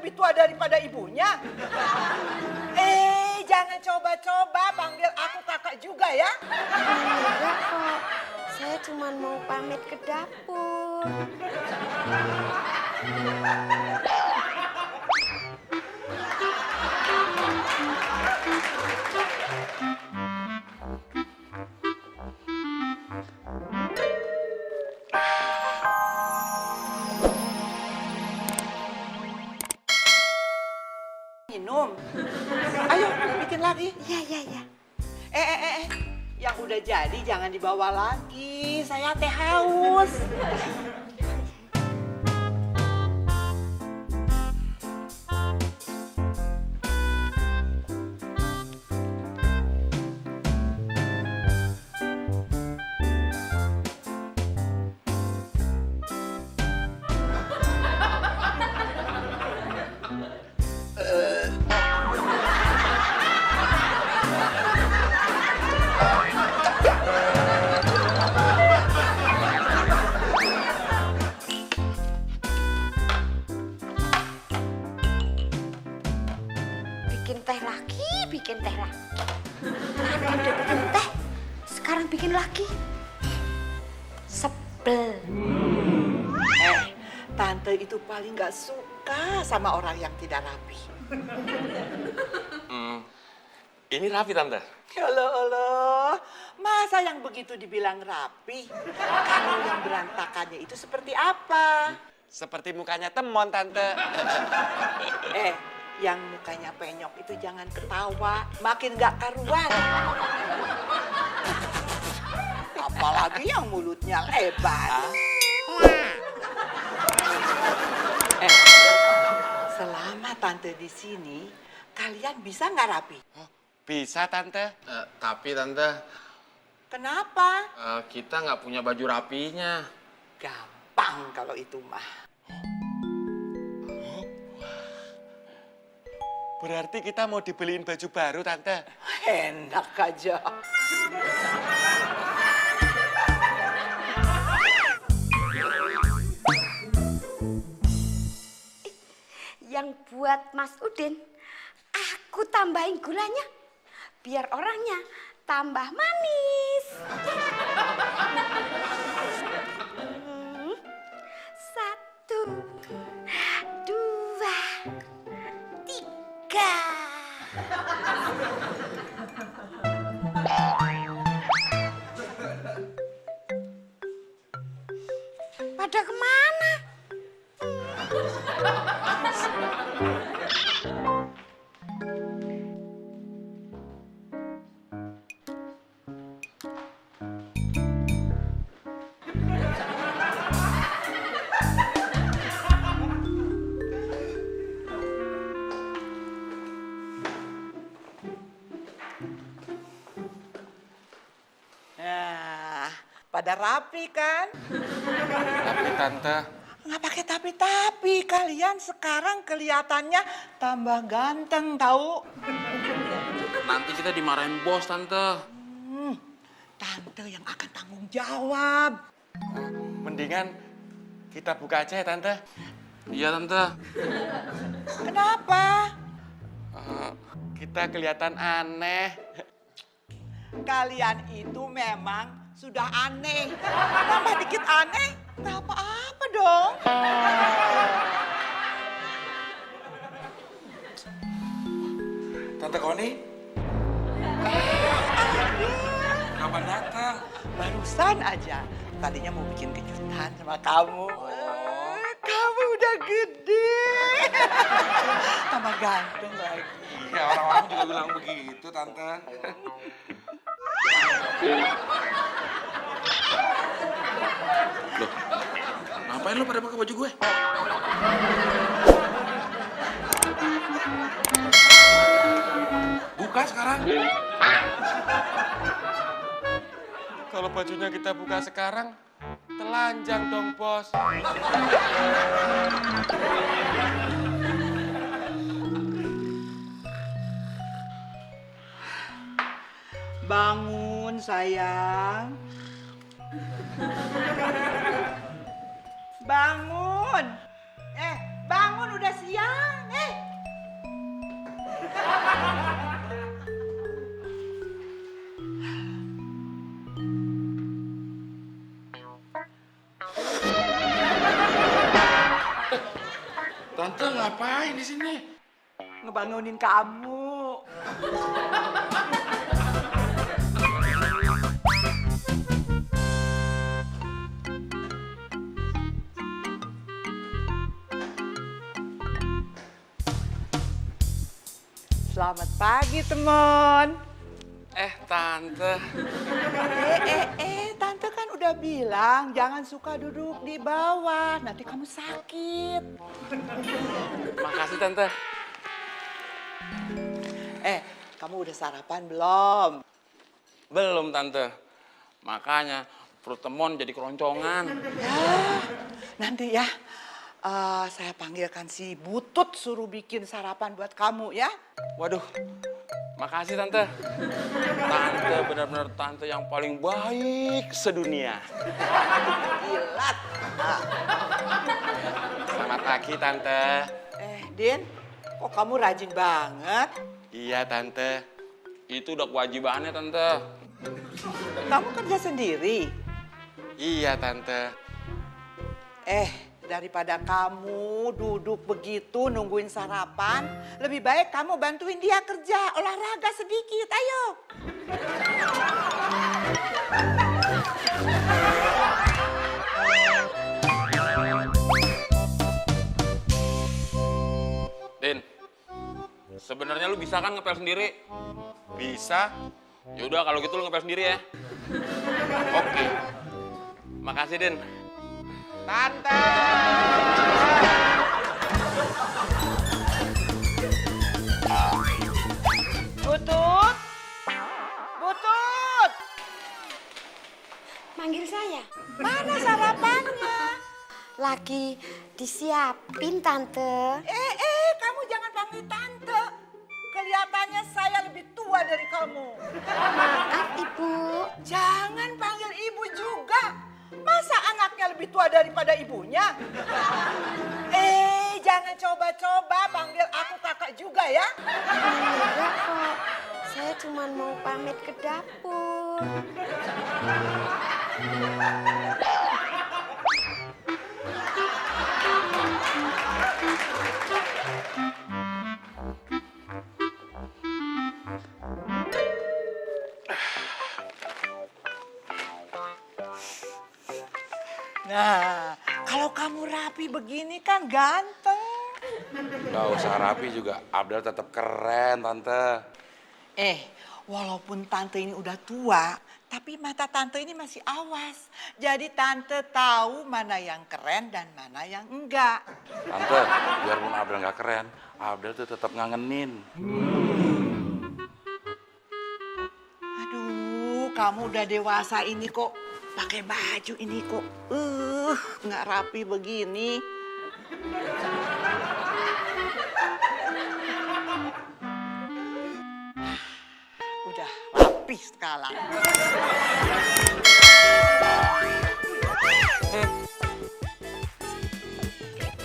lebih tua daripada ibunya. Jangan coba-coba panggil aku kakak juga ya. Enggak kok, saya cuma mau pamit ke dapur. Minum. Ayo, bikin lagi. Iya. Yang udah jadi jangan dibawa lagi. Saya teh haus. Bikin teh lagi. Tadi udah bikin teh, sekarang bikin lagi. Sebel. Tante itu paling gak suka sama orang yang tidak rapi. Ini rapi, Tante. Allah, masa yang begitu dibilang rapi? Kalau yang berantakannya itu seperti apa? Seperti mukanya Temon, Tante. Yang mukanya penyok itu jangan ketawa, makin gak karuan. Apalagi yang mulutnya lebar. Selama Tante di sini, kalian bisa nggak rapi? Oh, bisa, Tante. Tapi, Tante, Kenapa? kita nggak punya baju rapinya. Gampang kalau itu mah. Berarti kita mau dibeliin baju baru, Tante. Enak aja. Yang buat Mas Udin, aku tambahin gulanya biar orangnya tambah manis. Satu, dua, tiga. Pada kemana? Nah, pada rapi kan? Tapi, Tante, Nggak pakai tapi-tapi, kalian sekarang kelihatannya tambah ganteng tahu? nanti kita dimarahin bos, Tante. Tante yang akan tanggung jawab. Mendingan kita buka aja ya, Tante. Iya, Tante. Kenapa? Kita kelihatan aneh. Kalian itu memang sudah aneh. Tambah dikit aneh, nggak apa-apa dong. Tante Koni? Kapan datang? Barusan aja. Tadinya mau bikin kejutan sama kamu. Kamu udah gede. Tambah ganteng lagi. Ya, orang-orang juga bilang begitu, Tante. Loh, ngapain lo pada pakai baju gue? Buka sekarang. Kalau bajunya kita buka sekarang, telanjang dong, Bos. Bangun sayang. Bangun. Bangun udah siang. ngapain di sini? Ngebangunin kamu. Selamat pagi, teman. Tante. Tante kan udah bilang jangan suka duduk di bawah, nanti kamu sakit. Makasih, Tante. Kamu udah sarapan belum? Belum, Tante. Makanya perut temon jadi keroncongan. Nanti ya, saya panggilkan si Butut suruh bikin sarapan buat kamu ya. Waduh, makasih Tante. Tante benar-benar tante yang paling baik sedunia. Gilat. Selamat pagi Tante. Din, kok kamu rajin banget? Iya Tante, itu udah kewajibannya Tante. Kamu kerja sendiri? Iya Tante. Daripada kamu duduk begitu nungguin sarapan, lebih baik kamu bantuin dia kerja, olahraga sedikit, ayo. Din, sebenarnya lu bisa kan ngepel sendiri? Bisa. Yaudah kalau gitu lu ngepel sendiri ya. Oke. Makasih Din. Tante! Butut! Butut! Manggil saya. Mana sarapannya? Lagi disiapin, Tante. Kamu jangan panggil tante. Kelihatannya saya lebih tua dari kamu. Maaf, Ibu. Jangan panggil ibu juga. Masa anaknya lebih tua daripada ibunya? Jangan coba-coba panggil aku kakak juga ya. Enggak kok. Saya cuma mau pamit ke dapur. Nah, kalau kamu rapi begini kan ganteng. Gak usah rapi juga, Abdel tetap keren, Tante. Walaupun tante ini udah tua, tapi mata tante ini masih awas. Jadi tante tahu mana yang keren dan mana yang enggak. Tante, biarpun Abdel gak keren, Abdel tuh tetap ngangenin. Aduh, kamu udah dewasa ini kok pakai baju ini kok. Nggak rapi begini. Udah rapi sekarang.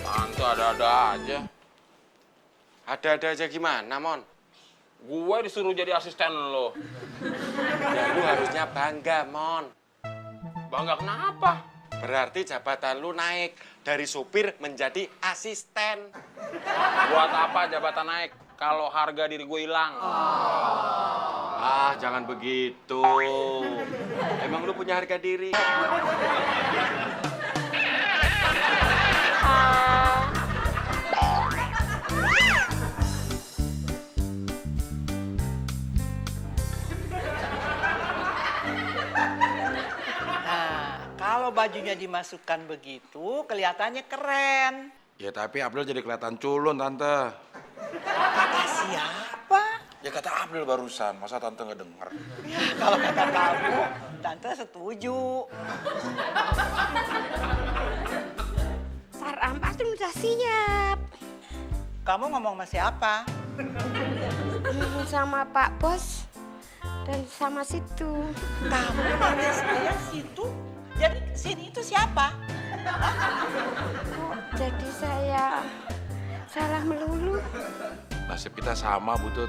Tante ada-ada aja. Ada-ada aja gimana, Mon? Gue disuruh jadi asisten lo. Ya lu harusnya bangga, Mon. Bangga kenapa? Berarti jabatan lu naik dari supir menjadi asisten. Buat apa jabatan naik kalau harga diri gue hilang? Ah, jangan begitu. Emang lu punya harga diri? Kalau bajunya dimasukkan begitu, kelihatannya keren. Ya tapi Abdel jadi kelihatan culun, Tante. Kata siapa? Ya kata Abdel barusan, masa Tante nggak denger? Ya, kalau kata kamu, tante setuju. Sarapan udah siap. Kamu ngomong sama siapa? Sama Pak Bos dan sama situ. Kamu manggil saya situ? Jadi sini itu siapa? Kok jadi saya salah melulu? Nasib kita sama, Butut.